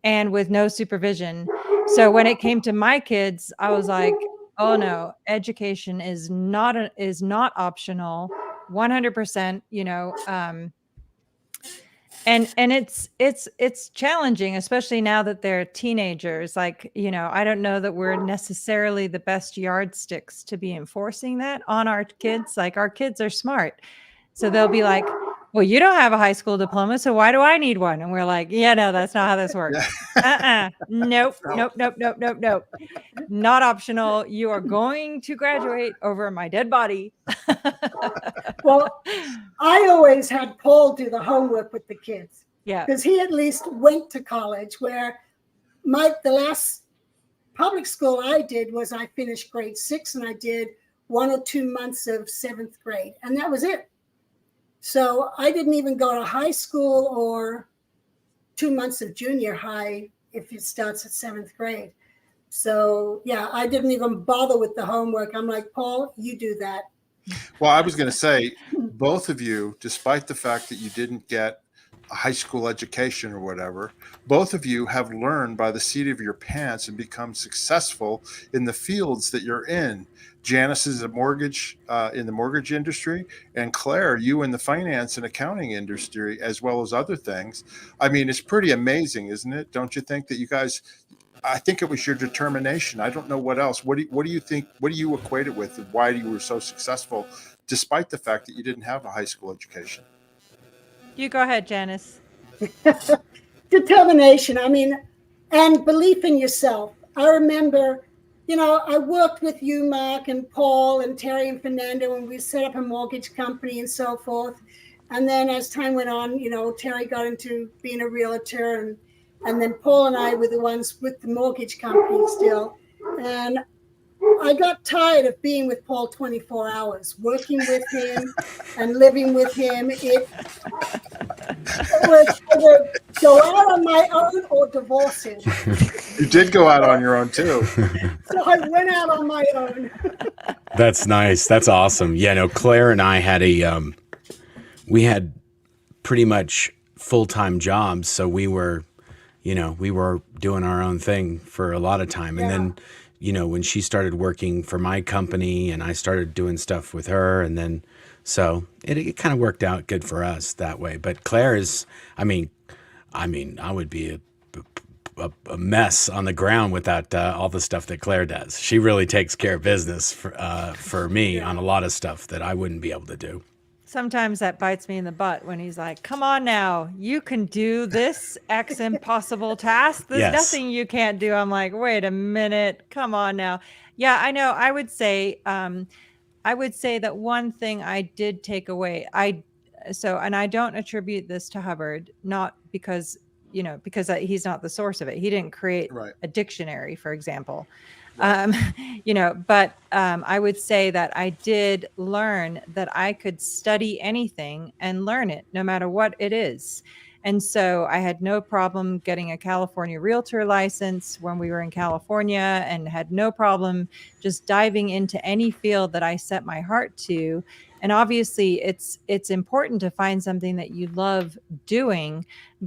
and with no supervision. So when it came to my kids, I was like, oh no, education is not optional, 100%, and it's challenging, especially now that they're teenagers. Like, I don't know that we're necessarily the best yardsticks to be enforcing that on our kids. Like, our kids are smart. So they'll be like, well, you don't have a high school diploma, so why do I need one? And we're like, yeah, no, that's not how this works. Nope. Not optional. You are going to graduate over my dead body. Well, I always had Paul do the homework with the kids. Yeah. Because he at least went to college, where the last public school I did was I finished grade 6 and I did 1 or 2 months of 7th grade. And that was it. So I didn't even go to high school or 2 months of junior high if it starts at 7th grade. So, yeah, I didn't even bother with the homework. I'm like, Paul, you do that. Well, I was going to say, both of you, despite the fact that you didn't get a high school education or whatever, both of you have learned by the seat of your pants and become successful in the fields that you're in. Janice is a mortgage in the mortgage industry, and Claire, you in the finance and accounting industry, as well as other things. I mean, it's pretty amazing, isn't it? Don't you think that you guys? I think it was your determination. I don't know what else. What do you think? What do you equate it with? And why you were so successful, despite the fact that you didn't have a high school education? You go ahead, Janice. Determination. I mean, and belief in yourself. I remember, I worked with you, Mark, and Paul, and Terry and Fernando, and we set up a mortgage company and so forth. And then as time went on, Terry got into being a realtor, and then Paul and I were the ones with the mortgage company still. And I got tired of being with Paul 24 hours, working with him and living with him. It was either go out on my own or divorce him. You did go out on your own too. So I went out on my own. That's nice. That's awesome. Yeah, no, Claire and I had we had pretty much full-time jobs. So we were doing our own thing for a lot of time. And then, when she started working for my company and I started doing stuff with her, and then, so it kind of worked out good for us that way. But Claire is, I would be a mess on the ground without all the stuff that Claire does. She really takes care of business for me on a lot of stuff that I wouldn't be able to do. Sometimes that bites me in the butt when he's like, come on now, you can do this X impossible task. There's nothing you can't do. I'm like, wait a minute, come on now. Yeah, I know. I would say that one thing I did take away, and I don't attribute this to Hubbard, not because, he's not the source of it. He didn't create a dictionary, for example. But I would say that I did learn that I could study anything and learn it no matter what it is. And so I had no problem getting a California realtor license when we were in California, and had no problem just diving into any field that I set my heart to. And obviously it's important to find something that you love doing,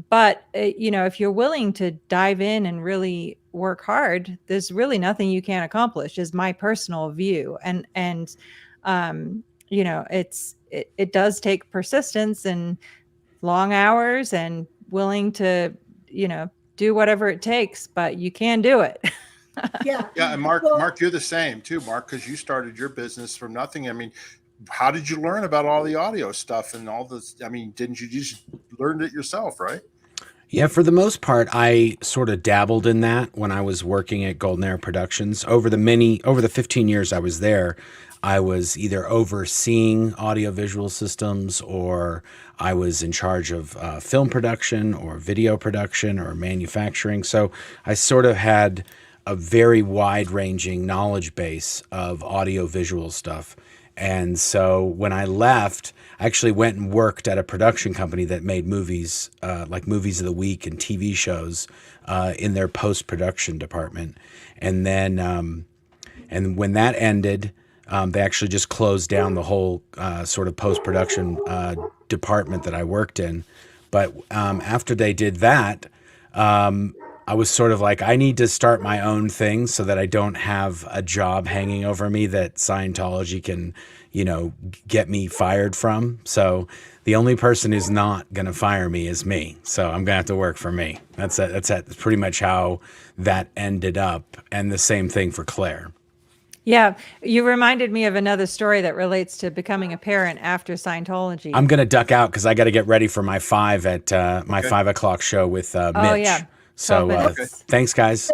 but if you're willing to dive in and really work hard, there's really nothing you can't accomplish, is my personal view. And it does take persistence and long hours and willing to, do whatever it takes, but you can do it. Yeah. Yeah. And Mark, you're the same too, Mark, because you started your business from nothing. I mean, how did you learn about all the audio stuff and all this? I mean, didn't you just learn it yourself, right? Yeah, for the most part, I sort of dabbled in that when I was working at Golden Era Productions. Over the 15 years I was there, I was either overseeing audiovisual systems, or I was in charge of film production or video production or manufacturing. So I sort of had a very wide-ranging knowledge base of audiovisual stuff. And so when I left, I actually went and worked at a production company that made movies, like Movies of the Week and TV shows, in their post-production department. And then, and when that ended, they actually just closed down the whole sort of post-production department that I worked in. But after they did that, I was sort of like, I need to start my own thing so that I don't have a job hanging over me that Scientology can, get me fired from. So the only person who's not going to fire me is me. So I'm going to have to work for me. That's pretty much how that ended up. And the same thing for Claire. Yeah. You reminded me of another story that relates to becoming a parent after Scientology. I'm going to duck out because I got to get ready for my 5 o'clock show with Mitch. Oh, yeah. So thanks, guys.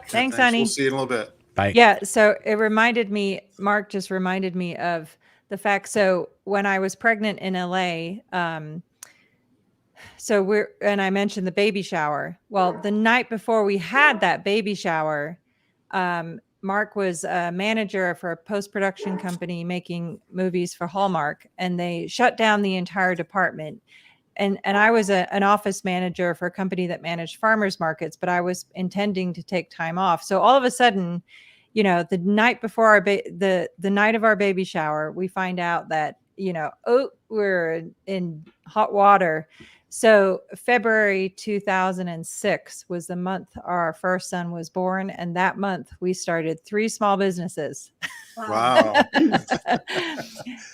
Thanks, honey. We'll see you in a little bit. Bye. Yeah. So it reminded me, Mark just reminded me of the fact. So when I was pregnant in LA, and I mentioned the baby shower. Well, the night before we had that baby shower, Mark was a manager for a post-production company making movies for Hallmark, and they shut down the entire department. And I was an office manager for a company that managed farmers markets, but I was intending to take time off. So all of a sudden, the night before the night of our baby shower, we find out that, we're in hot water. So February 2006 was the month our first son was born. And that month we started 3 small businesses. Wow.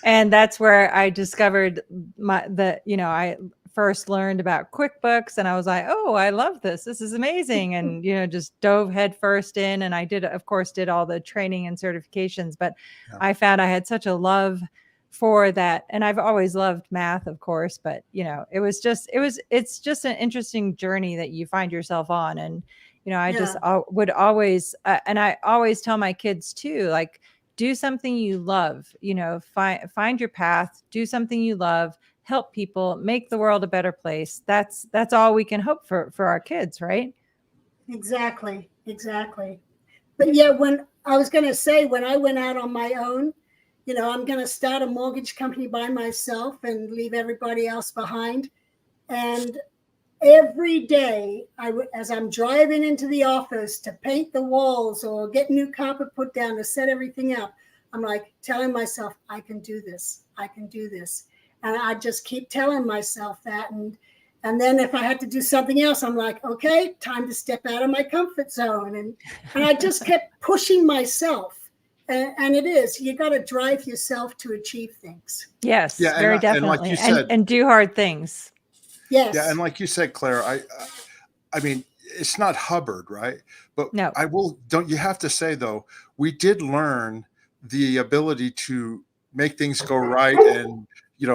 And that's where I discovered I first learned about QuickBooks, and I was like, oh, I love this. This is amazing. And, just dove head first in. And I did all the training and certifications, but I found I had such a love for that. And I've always loved math, of course, but it's just an interesting journey that you find yourself on. And, just would always, and I always tell my kids too, like, do something you love, find your path, do something you love, help people, make the world a better place. That's all we can hope for our kids, right? Exactly. But yeah, when I was going to say, when I went out on my own, I'm going to start a mortgage company by myself and leave everybody else behind. And every day, as I'm driving into the office to paint the walls or get new carpet put down to set everything up, I'm like telling myself, I can do this. I can do this. And I just keep telling myself that. And then if I had to do something else, I'm like, okay, time to step out of my comfort zone. And I just kept pushing myself. And it is, you got to drive yourself to achieve things. Yes, Yeah, very and definitely. like you said, and do hard things. Yes. yeah, and like you said, Claire, I mean, it's not Hubbard, right? But No. don't you have to say though, we did learn the ability to make things go right, and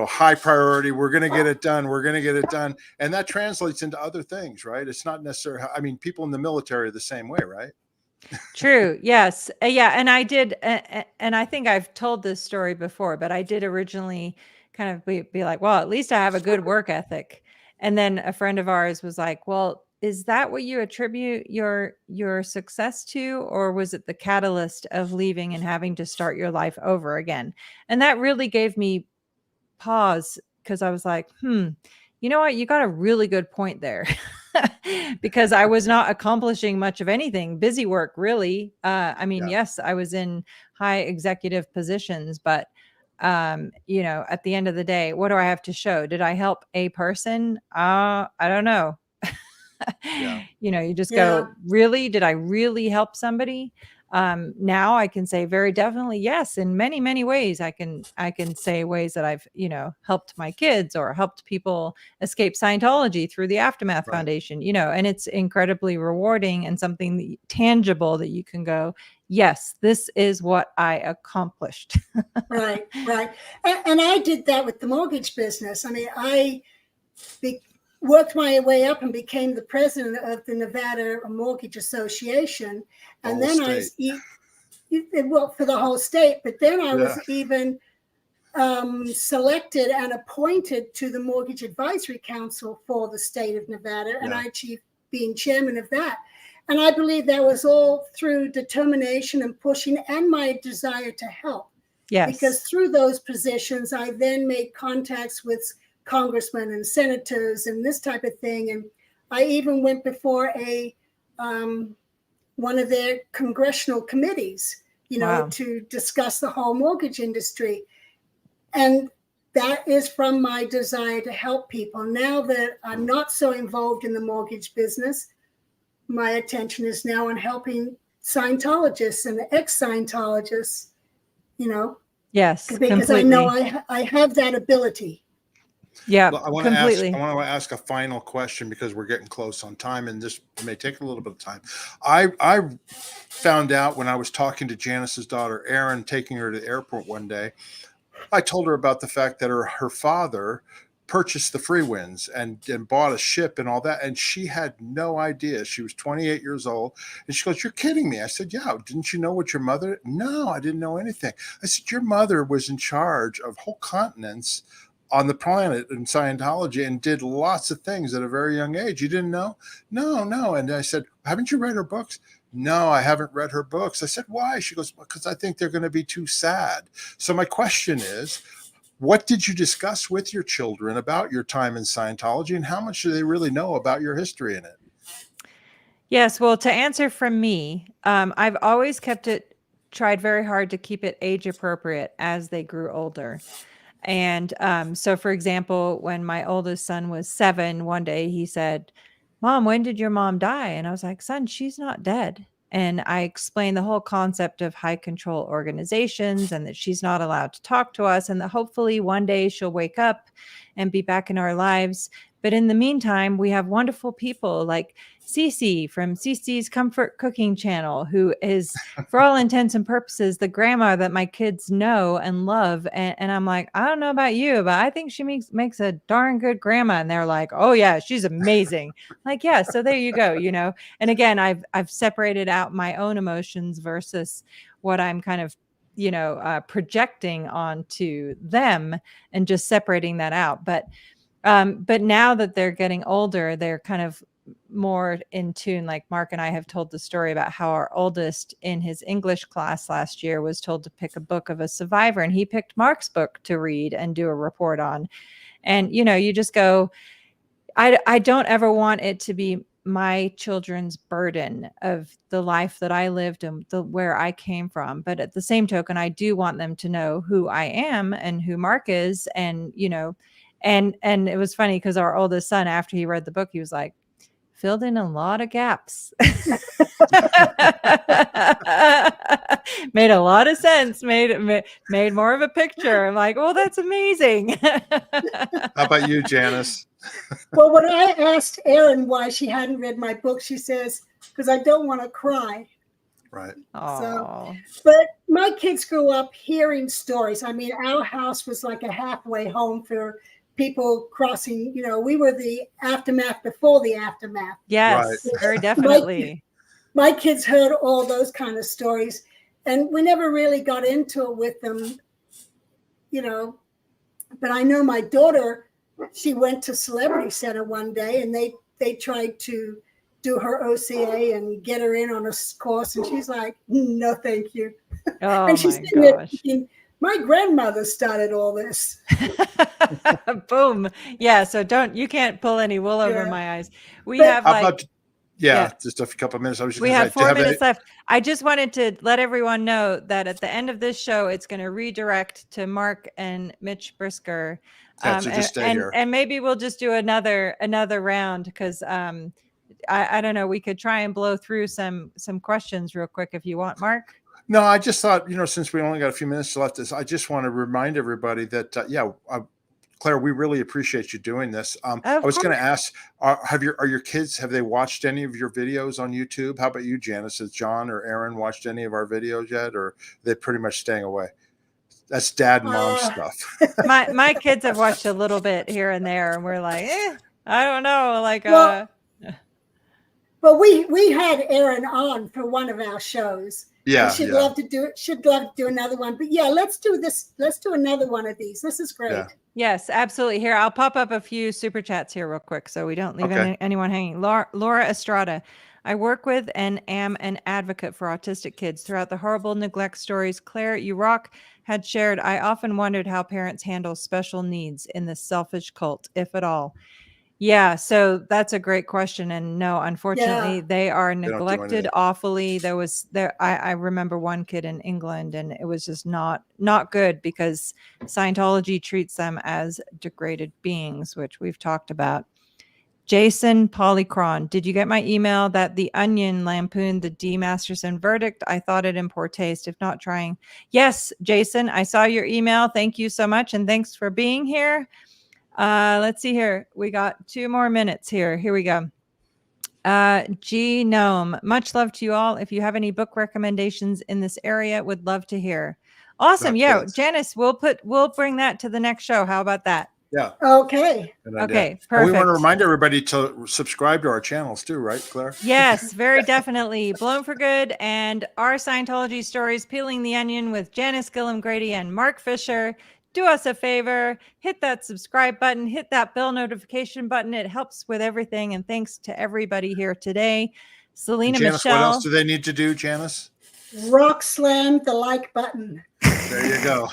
high priority, we're going to get it done, and that translates into other things, right? It's not necessarily, I mean, people in the military are the same way, right? True. Yes. Yeah. And I did. And I think I've told this story before, but I did originally kind of be like, well, at least I have a good work ethic. And then a friend of ours was like, well, is that what you attribute your success to? Or was it the catalyst of leaving and having to start your life over again? And that really gave me pause, because I was like, you know what? You got a really good point there. Because I was not accomplishing much of anything, busy work, really. I mean, Yeah. yes, I was in high executive positions, but at the end of the day, what do I have to show? Did I help a person? I don't know. Yeah. You just go, really? Did I really help somebody? Now I can say very definitely yes. In many, many ways, I can say ways that I've, helped my kids or helped people escape Scientology through the Aftermath Right. Foundation, and it's incredibly rewarding and something tangible that you can go, yes, this is what I accomplished. Right. And I did that with the mortgage business. I mean, I worked my way up and became the president of the Nevada Mortgage Association. And then well, for the whole state, but then I was even selected and appointed to the Mortgage Advisory Council for the state of Nevada. And I achieved being chairman of that. And I believe that was all through determination and pushing and my desire to help. Yes. Because through those positions, I then made contacts with congressmen and senators and this type of thing. And I even went before one of their congressional committees, to discuss the whole mortgage industry. And that is from my desire to help people. Now that I'm not so involved in the mortgage business, my attention is now on helping Scientologists and ex-Scientologists, Yes, because completely. I know I have that ability. Yeah, Well, I want completely. to ask a final question, because we're getting close on time, and this may take a little bit of time. I found out when I was talking to Janice's daughter, Erin, taking her to the airport one day. I told her about the fact that her father purchased the Freewinds and bought a ship and all that. And she had no idea. She was 28 years old. And she goes, "You're kidding me." I said, "Yeah. Didn't you know what your mother?" "No, I didn't know anything." I said, "Your mother was in charge of whole continents on the planet in Scientology and did lots of things at a very young age. You didn't know?" No. And I said, "Haven't you read her books?" "No, I haven't read her books." I said, "Why?" She goes, "Because I think they're going to be too sad." So my question is, what did you discuss with your children about your time in Scientology, and how much do they really know about your history in it? Yes. Well, to answer from me, I've always tried very hard to keep it age appropriate as they grew older. And so, for example, when my oldest son was 7, one day he said, "Mom, when did your mom die?" And I was like, "Son, she's not dead." And I explained the whole concept of high control organizations and that she's not allowed to talk to us, and that hopefully one day she'll wake up and be back in our lives. But in the meantime, we have wonderful people like Cece from Cece's Comfort Cooking Channel, who is, for all intents and purposes, the grandma that my kids know and love. And I'm like, I don't know about you, but I think she makes a darn good grandma. And they're like, "Oh yeah, she's amazing." Like, yeah, so there you go, And again, I've separated out my own emotions versus what I'm kind of, projecting onto them, and just separating that out. But now that they're getting older, they're kind of more in tune. Like Mark and I have told the story about how our oldest in his English class last year was told to pick a book of a survivor, and he picked Mark's book to read and do a report on. And, you know, you just go, I don't ever want it to be my children's burden of the life that I lived and where I came from. But at the same token, I do want them to know who I am and who Mark is. And, you know, and it was funny because our oldest son, after he read the book, he was like, filled in a lot of gaps. Made a lot of sense. Made more of a picture. I'm like, well, that's amazing. How about you, Janice? Well, when I asked Erin why she hadn't read my book, she says, because I don't want to cry. Right. So, but my kids grew up hearing stories. I mean, our house was like a halfway home for people crossing. You know, we were the aftermath before the aftermath. Yes, Right. very definitely. My kids heard all those kind of stories, and we never really got into it with them, you know. But I know my daughter, she went to Celebrity Center one day, and they tried to do her OCA and get her in on a course, and she's like, no, thank you. Oh, and she's my gosh. thinking, my grandmother started all this. Boom. Yeah. So you can't pull any wool over Yeah. my eyes. We But- have How like, about, just a couple of minutes. I was just we gonna have say, do you 4 have minutes left. I just wanted to let everyone know that at the end of this show, it's going to redirect to Mark and Mitch Brisker. Yeah, so just stay here. And maybe we'll just do another round because I don't know. We could try and blow through some questions real quick if you want, Mark. No, I just thought, since we only got a few minutes left, I just want to remind everybody that, Claire, we really appreciate you doing this. I was going to ask, are your kids, have they watched any of your videos on YouTube? How about you, Janice? Has John or Aaron watched any of our videos yet, or are they pretty much staying away? That's dad and mom stuff. My kids have watched a little bit here and there, and we're like, I don't know. Like, Well, we had Erin on for one of our shows. Yeah, she'd love to do it. She'd love to do another one. But yeah, let's do this. Let's do another one of these. This is great. Yeah. Yes, absolutely. Here, I'll pop up a few super chats here real quick so we don't leave anyone hanging. Laura Estrada. I work with and am an advocate for autistic kids. Throughout the horrible neglect stories Claire, you rock had shared, I often wondered how parents handle special needs in this selfish cult, if at all. Yeah, so that's a great question. And no, unfortunately, they are neglected awfully. I remember one kid in England, and it was just not good because Scientology treats them as degraded beings, which we've talked about. Jason Polycron, did you get my email that The Onion lampooned the D. Masterson verdict? I thought it in poor taste, if not trying. Yes, Jason, I saw your email. Thank you so much, and thanks for being here. Let's see here. We got 2 more minutes here. Here we go. Genome, much love to you all. If you have any book recommendations in this area, would love to hear. Awesome. Yeah, Janice, we'll bring that to the next show. How about that? Yeah. Okay. Okay, perfect. And we want to remind everybody to subscribe to our channels too, right, Claire? Yes, very definitely. Blown for Good and Our Scientology Stories, Peeling the Onion with Janice, Gillham, Grady, and Mark Fisher. Do us a favor, hit that subscribe button, hit that bell notification button. It helps with everything. And thanks to everybody here today. Selena Janice, Michelle. what else do they need to do, Janice? Rock slam the like button. There you go.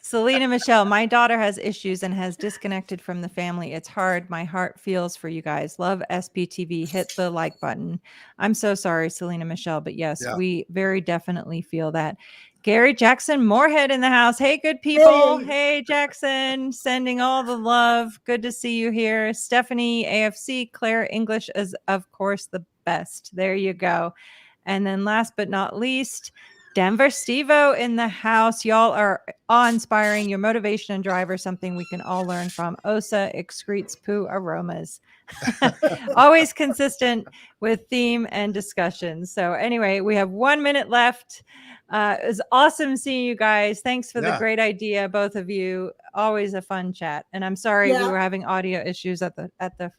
Selena Michelle, my daughter has issues and has disconnected from the family. It's hard. My heart feels for you guys. Love SPTV. Hit the like button. I'm so sorry, Selena Michelle, but yes, we very definitely feel that. Gary Jackson Moorhead in the house. Hey, good people. Hey, Jackson, sending all the love. Good to see you here. Stephanie AFC, Claire English is, of course, the best. There you go. And then last but not least, Denver Stevo in the house. Y'all are awe-inspiring. Your motivation and drive are something we can all learn from. Osa excretes poo aromas. Always consistent with theme and discussion. So anyway, we have 1 minute left. It was awesome seeing you guys. Thanks for the great idea, both of you. Always a fun chat. And I'm sorry we were having audio issues at the.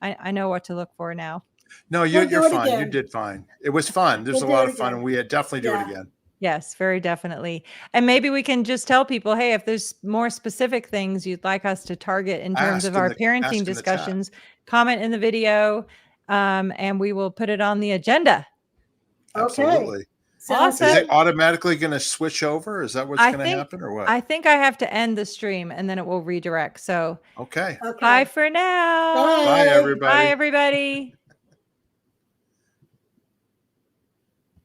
I know what to look for now. No, you're fine. You did fine. It was fun. There's a lot of fun, and we definitely do it again. Yes, very definitely. And maybe we can just tell people, hey, if there's more specific things you'd like us to target in terms of our ask parenting in the chat. discussions, comment in the video, and we will put it on the agenda. Absolutely. Sounds Awesome. Is good. it automatically going to switch over? Is that what's going to happen, or what? I think I have to end the stream and then it will redirect. So Okay. Okay. bye for now. Bye. Bye, everybody. Bye, everybody.